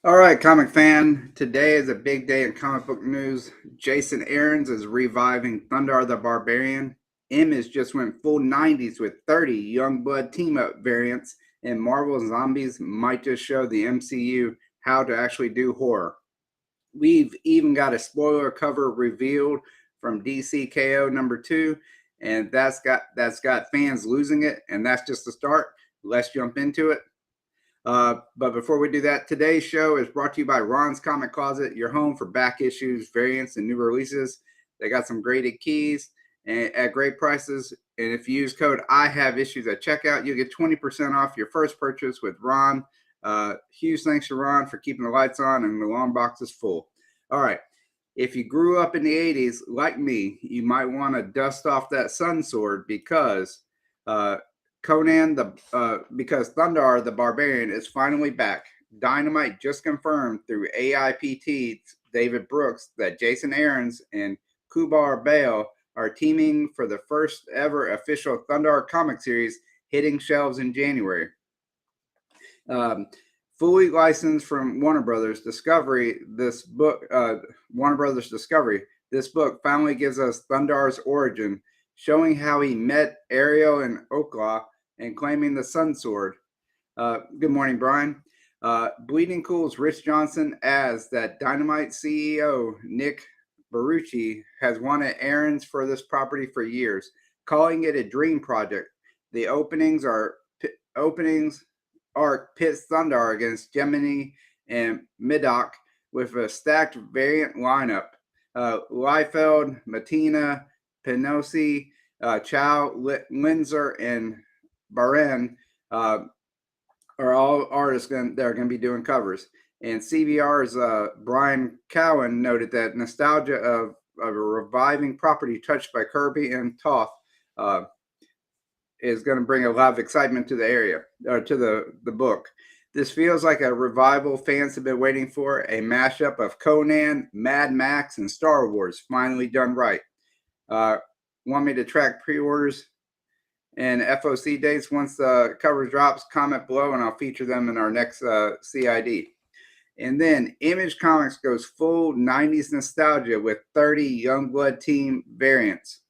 All right, comic fan. Today is a big day in comic book news. Jason Aaron's is reviving Thundarr the Barbarian. Image just went full 90s with 30 Youngblood team-up variants, and Marvel Zombies might just show the MCU how to actually do horror. We've even got a spoiler cover revealed from DC KO #2, and that's got fans losing it, and that's just the start. Let's jump into it. But before we do that, today's show is brought to you by Ron's Comic Closet, your home for back issues, variants, and new releases. They got some graded keys and at great prices. And if you use code I have issues at checkout, you'll get 20% off your first purchase with Ron. Huge thanks to Ron for keeping the lights on and the long boxes full. All right. If you grew up in the 80s, like me, you might want to dust off that sun sword because because Thundarr the Barbarian is finally back. Dynamite just confirmed through AIPT David Brooks that Jason Aaron's and Kewber Baal are teaming for the first ever official Thundarr comic series, hitting shelves in January. Fully licensed from Warner Brothers Discovery, this book finally gives us Thundarr's origin, showing how he met Ariel and Okla and claiming the Sun Sword. Good morning, Brian. Bleeding Cool's Rich Johnson as that Dynamite CEO, Nick Barucci, has wanted errands for this property for years, calling it a dream project. The openings are pits Thundarr against Gemini and Middock with a stacked variant lineup. Liefeld, Matina, Penosi, Chow, Linzer, and Baren are all artists that are going to be doing covers. And CBR's Brian Cowan noted that nostalgia of a reviving property touched by Kirby and Toth is going to bring a lot of excitement to the area, or to the book. This feels like a revival fans have been waiting for, a mashup of Conan, Mad Max, and Star Wars, finally done right. Want me to track pre-orders and FOC dates once the cover drops? Comment below and I'll feature them in our next CID. And then Image Comics goes full 90s nostalgia with 30 Youngblood team variants.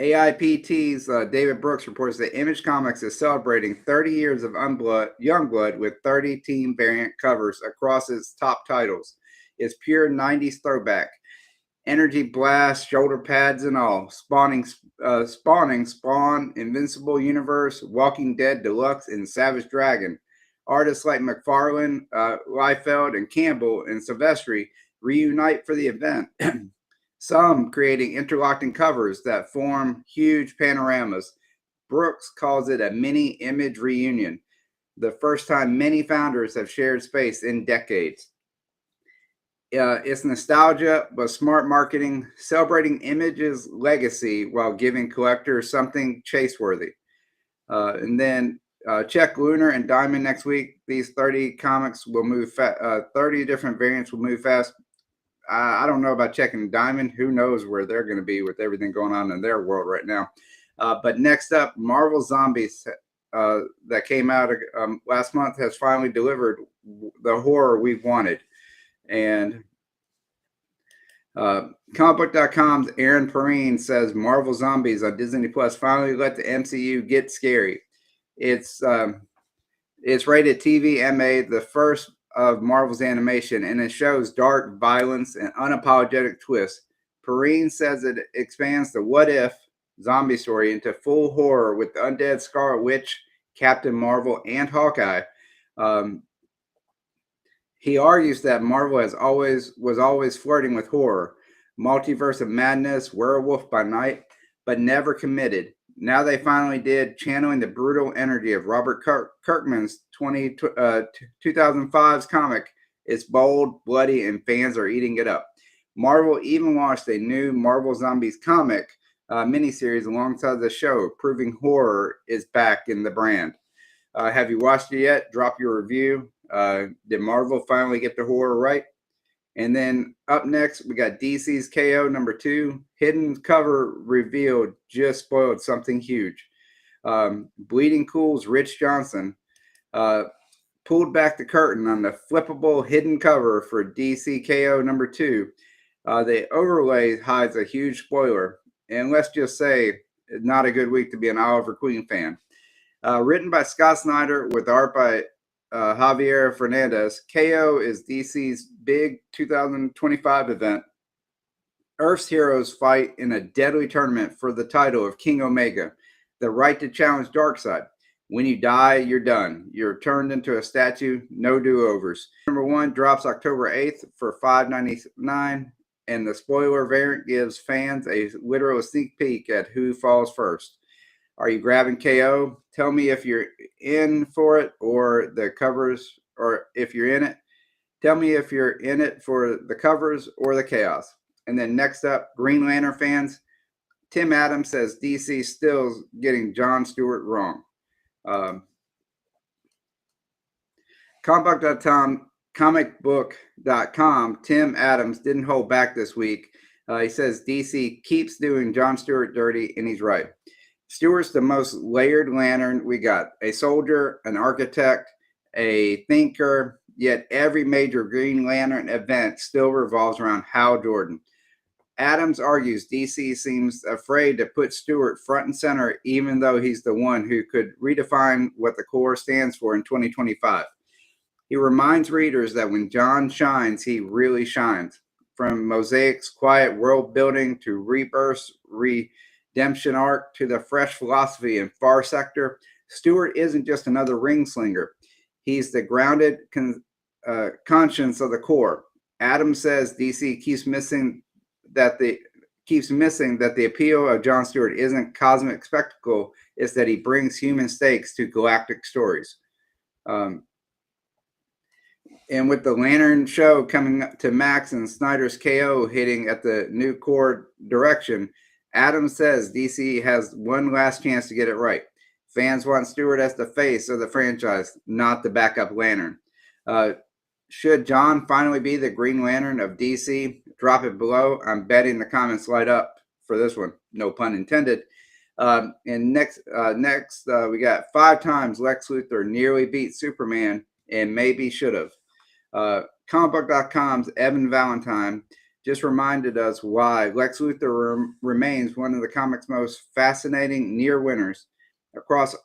AIPT's David Brooks reports that Image Comics is celebrating 30 years of Youngblood with 30 team variant covers across its top titles. It's pure 90s throwback. Energy Blast, shoulder pads and all. Spawn, Invincible Universe, Walking Dead Deluxe, and Savage Dragon. Artists like McFarlane, Liefeld, and Campbell and Silvestri reunite for the event. Some creating interlocking covers that form huge panoramas. Brooks calls it a mini Image reunion, the first time many founders have shared space in decades. It's nostalgia, but smart marketing, celebrating Image's legacy while giving collectors something chase-worthy. And then check Lunar and Diamond next week. These 30 comics will move 30 different variants will move fast. I don't know about checking Diamond. Who knows where they're going to be with everything going on in their world right now. But next up, Marvel Zombies that came out last month has finally delivered the horror we've wanted. And comicbook.com's Aaron Perrine says Marvel Zombies on Disney Plus finally let the MCU get scary. It's rated TV MA, the first of Marvel's animation, and it shows dark violence and unapologetic twists. Perrine says it expands the what if zombie story into full horror with the undead Scarlet Witch, Captain Marvel, and Hawkeye. He argues that Marvel was always flirting with horror, multiverse of madness, werewolf by night, but never committed. Now they finally did, channeling the brutal energy of Robert Kirkman's 2005's comic. It's bold, bloody, and fans are eating it up. Marvel even launched a new Marvel Zombies comic miniseries alongside the show, proving horror is back in the brand. Have you watched it yet? Drop your review. Did Marvel finally get the horror right? And then up next, we got DC's KO #2. Hidden cover revealed just spoiled something huge. Bleeding Cool's Rich Johnson pulled back the curtain on the flippable hidden cover for DC KO number 2. The overlay hides a huge spoiler, and let's just say, not a good week to be an Oliver Queen fan. Written by Scott Snyder with art by Javier Fernandez, KO is DC's big 2025 event. Earth's heroes fight in a deadly tournament for the title of King Omega, the right to challenge Darkseid. When you die, you're done. You're turned into a statue, no do-overs. Number 1 drops October 8th for $5.99, and the spoiler variant gives fans a literal sneak peek at who falls first. Are you grabbing KO? Tell me if you're in for it or the covers, or if you're in it. Tell me if you're in it for the covers or the chaos. And then next up, Green Lantern fans. Tim Adams says DC still getting John Stewart wrong. Comicbook.com, Tim Adams didn't hold back this week. He says DC keeps doing John Stewart dirty, and he's right. Stewart's the most layered Lantern we got. A soldier, an architect, a thinker, yet every major Green Lantern event still revolves around Hal Jordan. Adams argues DC seems afraid to put Stewart front and center, even though he's the one who could redefine what the Corps stands for in 2025. He reminds readers that when John shines, he really shines. From Mosaic's quiet world building to Rebirth's redemption arc to the fresh philosophy in Far Sector, Stewart isn't just another ring slinger. He's the grounded conscience of the Corps. Adams says DC keeps missing that the appeal of John Stewart isn't cosmic spectacle, it's that he brings human stakes to galactic stories. And with the Lantern show coming to Max and Snyder's KO hitting at the new Corps direction, Adams says DC has one last chance to get it right. Fans want Stewart as the face of the franchise, not the backup Lantern. Should John finally be the Green Lantern of DC? Drop it below. I'm betting the comments light up for this one. No pun intended. And next, we got 5 times Lex Luthor nearly beat Superman and maybe should have. Comicbook.com's Evan Valentine just reminded us why Lex Luthor remains one of the comics' most fascinating near winners. Across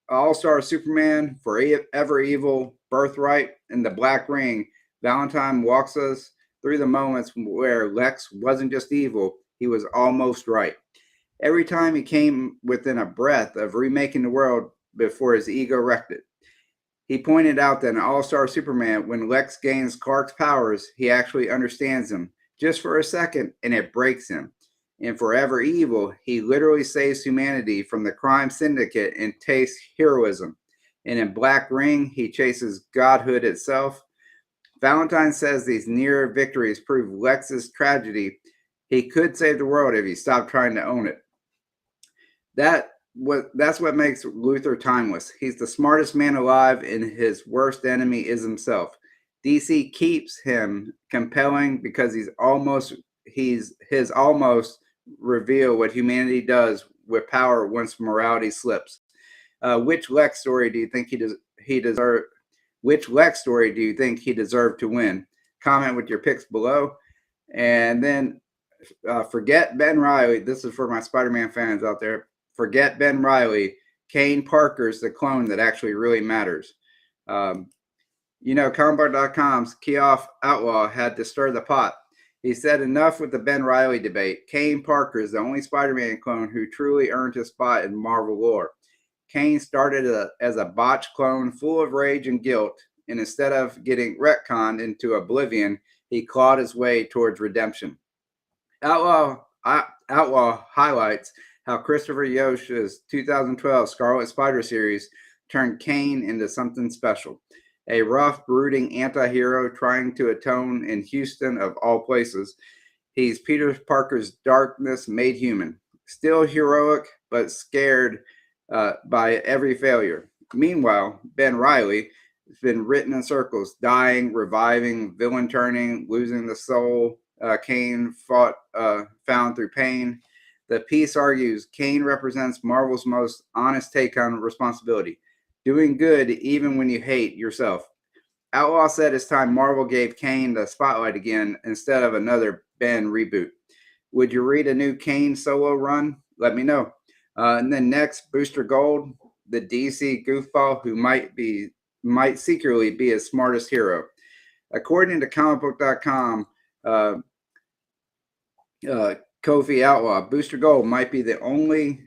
All-Star Superman, Forever Evil, Birthright, and The Black Ring, Valentine walks us through the moments where Lex wasn't just evil, he was almost right. Every time he came within a breath of remaking the world before his ego wrecked it. He pointed out that in All-Star Superman, when Lex gains Clark's powers, he actually understands him just for a second, and it breaks him. In Forever Evil, he literally saves humanity from the crime syndicate and tastes heroism. And in Black Ring, he chases godhood itself. Valentine says these near victories prove Lex's tragedy. He could save the world if he stopped trying to own it. That's what makes Luthor timeless. He's the smartest man alive, and his worst enemy is himself. DC keeps him compelling because his almost reveal what humanity does with power once morality slips. Which Lex story do you think he deserved? Which Lex story do you think he deserved to win? Comment with your picks below. And then forget Ben Reilly. This is for my Spider-Man fans out there. Forget Ben Reilly. Kaine Parker's the clone that actually really matters. Comicbook.com's Keoff Outlaw had to stir the pot. He said enough with the Ben Reilly debate. Kaine Parker is the only Spider-Man clone who truly earned his spot in Marvel lore. Kaine started as a botched clone full of rage and guilt, and instead of getting retconned into oblivion, he clawed his way towards redemption. Outlaw highlights how Christopher Yosh's 2012 Scarlet Spider series turned Kaine into something special. A rough, brooding anti-hero trying to atone in Houston of all places. He's Peter Parker's darkness made human. Still heroic, but scared by every failure. Meanwhile, Ben Reilly has been written in circles, dying, reviving, villain turning, losing the soul. Kaine found through pain. The piece argues Kaine represents Marvel's most honest take on responsibility. Doing good even when you hate yourself. Outlaw said it's time Marvel gave Kaine the spotlight again instead of another Ben reboot. Would you read a new Kaine solo run? Let me know. And then next, Booster Gold, the DC goofball who might secretly be his smartest hero. According to comicbook.com, Kofi Outlaw, Booster Gold might be the only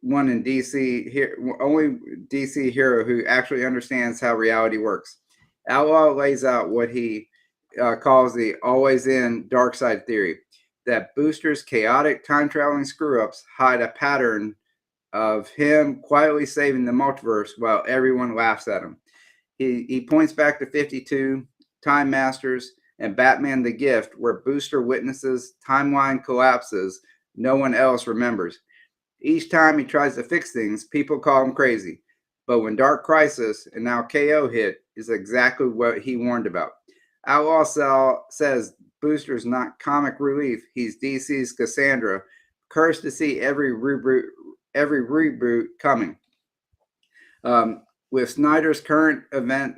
one in DC here, only DC hero who actually understands how reality works. Outlaw lays out what he calls the always-in dark side theory, that Booster's chaotic time-traveling screw-ups hide a pattern of him quietly saving the multiverse while everyone laughs at him. He points back to 52, Time Masters, and Batman the Gift, where Booster witnesses timeline collapses no one else remembers. Each time he tries to fix things, people call him crazy. But when Dark Crisis and now KO hit, is exactly what he warned about. Outlaw says Booster's not comic relief, he's DC's Cassandra, cursed to see every reboot coming. With Snyder's current event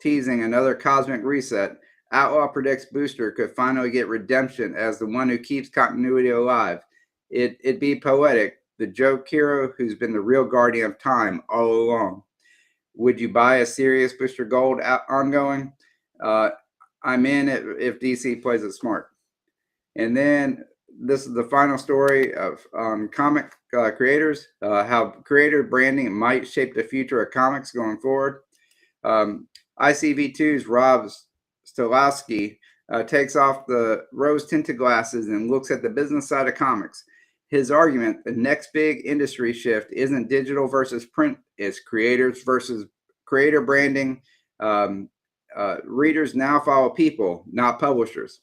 teasing another cosmic reset, Outlaw predicts Booster could finally get redemption as the one who keeps continuity alive. It'd be poetic, the joke hero who's been the real guardian of time all along. Would you buy a serious Booster Gold ongoing? I'm in it if DC plays it smart. And then this is the final story of comic creators, how creator branding might shape the future of comics going forward. ICV2's Rob Stolowski takes off the rose-tinted glasses and looks at the business side of comics. His argument, the next big industry shift isn't digital versus print, it's creators versus creator branding. Readers now follow people, not publishers.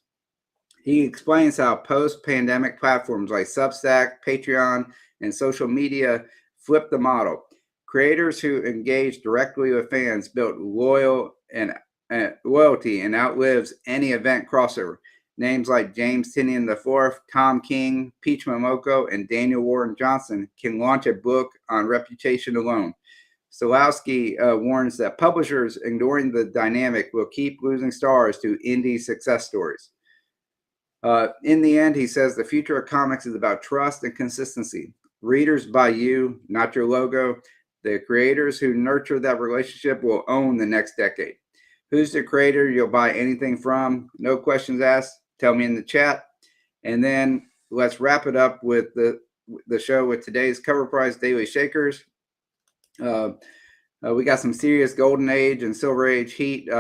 He explains how post-pandemic platforms like Substack, Patreon, and social media flip the model. Creators who engage directly with fans built loyalty and outlives any event crossover. Names like James Tynion IV, Tom King, Peach Momoko, and Daniel Warren Johnson can launch a book on reputation alone. Stolowski warns that publishers ignoring the dynamic will keep losing stars to indie success stories. In the end, he says the future of comics is about trust and consistency. Readers buy you, not your logo. The creators who nurture that relationship will own the next decade. Who's the creator you'll buy anything from? No questions asked. Tell me in the chat. And then let's wrap it up with the show with today's Cover Price Daily Shakers. We got some serious Golden Age and Silver Age heat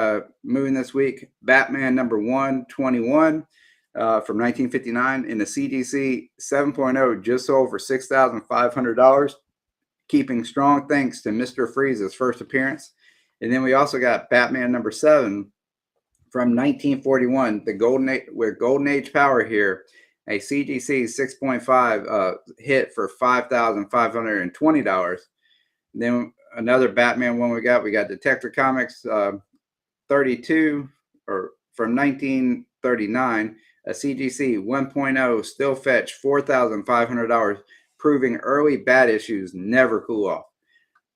moving this week. Batman number 121 from 1959 in the CDC 7.0 just sold for $6,500. Keeping strong thanks to Mr. Freeze's first appearance. And then we also got Batman number 7 from 1941, the Golden Age power here, a CGC 6.5 hit for $5,520. Then another Batman one we got Detective Comics 32 or from 1939, a CGC 1.0 still fetch $4,500, proving early bad issues never cool off.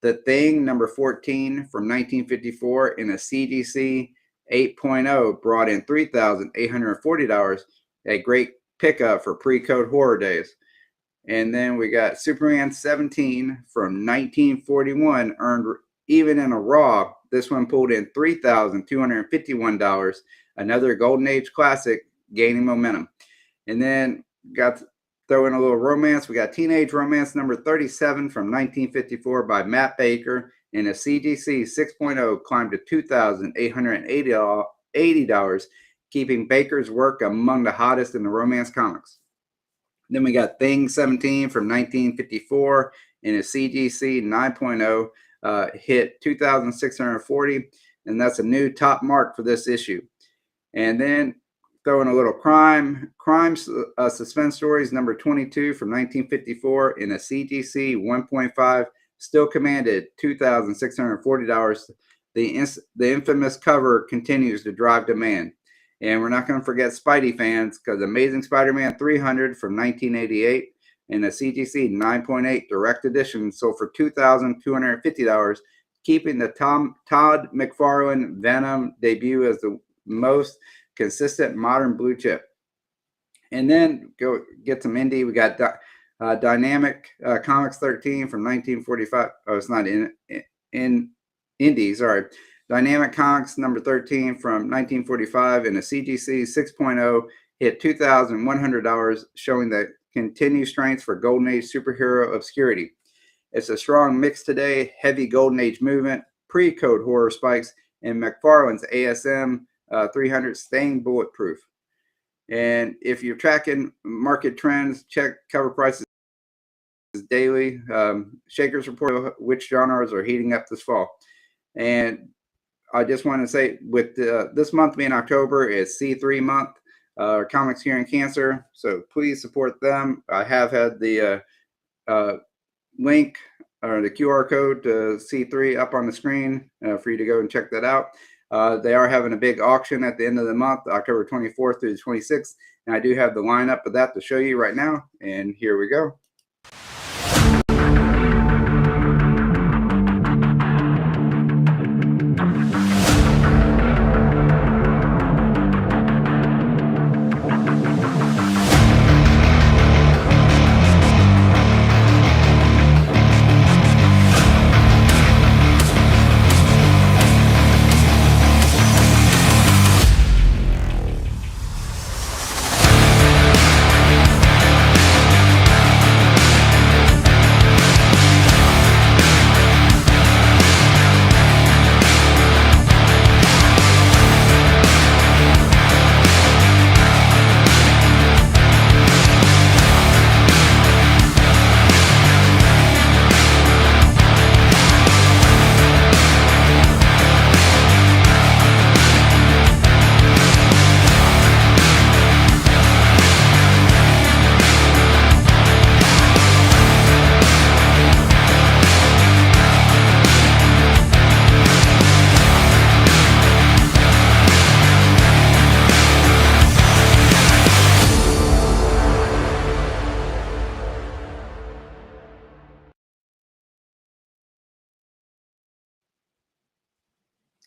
The Thing number 14 from 1954 in a CGC 8.0 brought in $3,840, a great pickup for pre-code horror days. And then we got Superman 17 from 1941 earned even in a raw. This one pulled in $3,251, another Golden Age classic gaining momentum. And then got throw in a little romance. We got Teenage Romance number 37 from 1954 by Matt Baker in a CGC 6.0 climbed to $2,880, keeping Baker's work among the hottest in the romance comics. Then we got Thing 17 from 1954 in a CGC 9.0 hit $2,640, and that's a new top mark for this issue. And then throw in a little crime suspense stories number 22 from 1954 in a CGC 1.5 still commanded $2,640. The infamous cover continues to drive demand. And we're not going to forget Spidey fans, because Amazing Spider-Man 300 from 1988 in a CGC 9.8 direct edition sold for $2,250, keeping the Todd McFarlane Venom debut as the most consistent modern blue chip. And then go get some indie. We got Dynamic Comics 13 from 1945. Oh, it's not in indie. Sorry. Dynamic Comics number 13 from 1945 in a CGC 6.0 hit $2,100, showing the continued strength for Golden Age superhero obscurity. It's a strong mix today, heavy Golden Age movement, pre-code horror spikes, and McFarlane's ASM 300 staying bulletproof. And if you're tracking market trends, check cover prices daily. Shakers report which genres are heating up this fall. And I just want to say, with this month being October, it's C3 month, Comics Curing Cancer. So please support them. I have had the link or the QR code to C3 up on the screen for you to go and check that out. They are having a big auction at the end of the month, October 24th through the 26th. And I do have the lineup of that to show you right now. And here we go.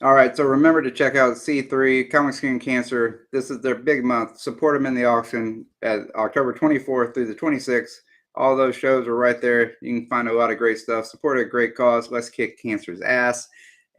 All right, so remember to check out C3, Comics Curing Cancer. This is their big month. Support them in the auction at October 24th through the 26th. All those shows are right there. You can find a lot of great stuff. Support a great cause. Let's kick cancer's ass.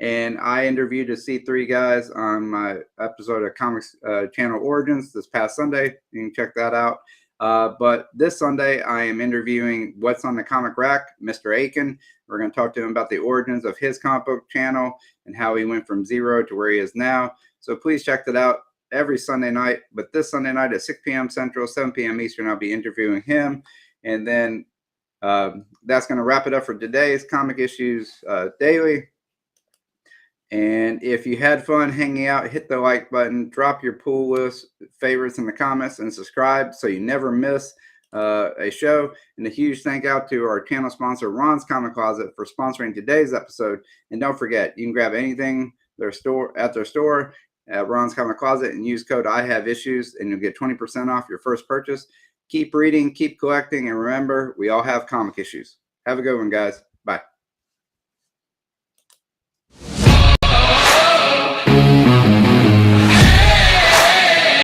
And I interviewed the C3 guys on my episode of Comics Channel Origins this past Sunday. You can check that out. But this Sunday, I am interviewing What's on the Comic Rack, Mr. Aiken. We're going to talk to him about the origins of his comic book channel and how he went from zero to where he is now. So please check that out every Sunday night. But this Sunday night at 6 p.m. Central, 7 p.m. Eastern, I'll be interviewing him. And then that's going to wrap it up for today's Comic Issues Daily. And if you had fun hanging out, hit the like button, drop your pool list favorites in the comments, and subscribe so you never miss a show. And a huge thank out to our channel sponsor, Ron's Comic Closet, for sponsoring today's episode. And don't forget, you can grab anything at their store at Ron's Comic Closet and use code IHaveIssues, and you'll get 20% off your first purchase. Keep reading, keep collecting, and remember, we all have comic issues. Have a good one, guys.